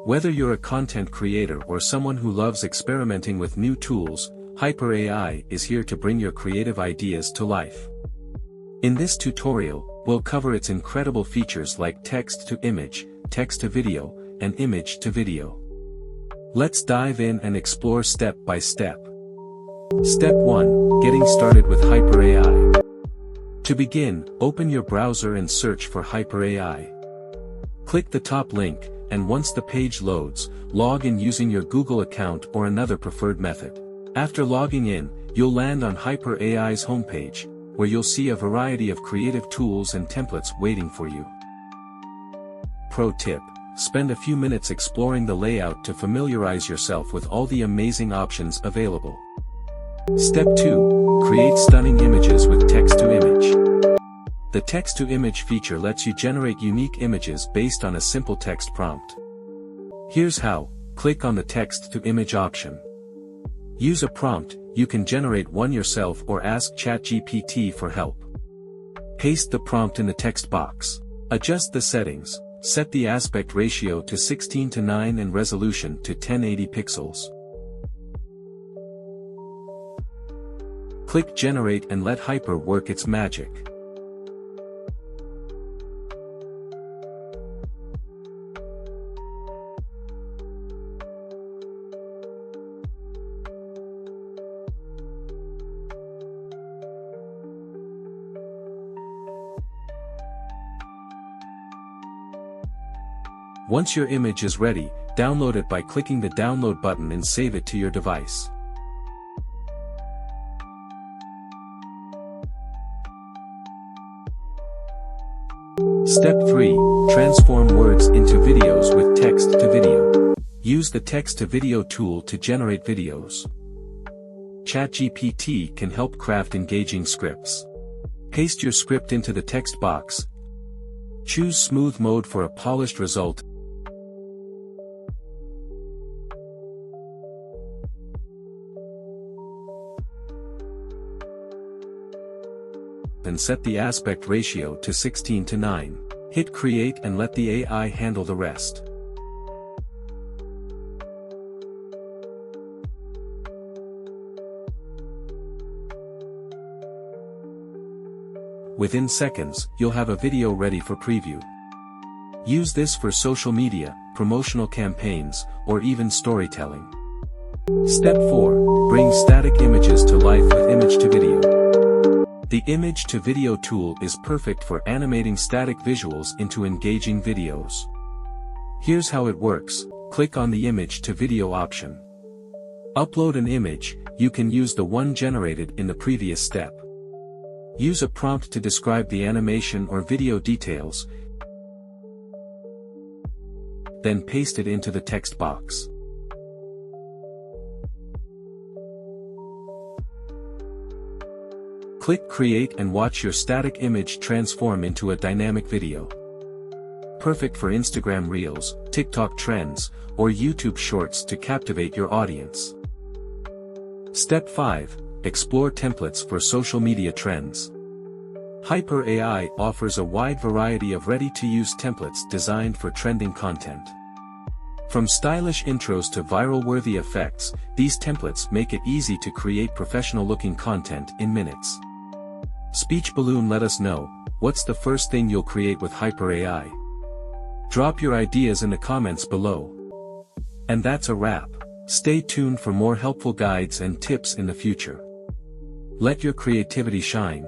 Whether you're a content creator or someone who loves experimenting with new tools, Haiper AI is here to bring your creative ideas to life. In this tutorial, we'll cover its incredible features like text-to-image, text-to-video, and image-to-video. Let's dive in and explore step by step. Step 1. Getting started with Haiper AI. To begin, open your browser and search for Haiper AI. Click the top link, and once the page loads, log in using your Google account or another preferred method. After logging in, you'll land on Haiper AI's homepage, where you'll see a variety of creative tools and templates waiting for you. Pro tip: spend a few minutes exploring the layout to familiarize yourself with all the amazing options available. Step 2. Create stunning images with text-to-image. The text-to-image feature lets you generate unique images based on a simple text prompt. Here's how: click on the text-to-image option. Use a prompt, you can generate one yourself or ask ChatGPT for help. Paste the prompt in the text box. Adjust the settings, set the aspect ratio to 16:9 and resolution to 1080 pixels. Click Generate and let Haiper work its magic. Once your image is ready, download it by clicking the download button and save it to your device. Step 3. Transform words into videos with text-to-video. Use the text-to-video tool to generate videos. ChatGPT can help craft engaging scripts. Paste your script into the text box. Choose smooth mode for a polished result. And set the aspect ratio to 16:9. Hit create and let the AI handle the rest. Within seconds, you'll have a video ready for preview. Use this for social media, promotional campaigns, or even storytelling. Step 4. Bring static images to life with image-to-video. The image-to-video tool is perfect for animating static visuals into engaging videos. Here's how it works: click on the image-to-video option. Upload an image, you can use the one generated in the previous step. Use a prompt to describe the animation or video details, then paste it into the text box. Click Create and watch your static image transform into a dynamic video. Perfect for Instagram Reels, TikTok Trends, or YouTube Shorts to captivate your audience. Step 5. Explore templates for social media trends. Haiper AI offers a wide variety of ready-to-use templates designed for trending content. From stylish intros to viral-worthy effects, these templates make it easy to create professional-looking content in minutes. Speech Balloon, let us know, what's the first thing you'll create with Haiper AI? Drop your ideas in the comments below. And that's a wrap. Stay tuned for more helpful guides and tips in the future. Let your creativity shine.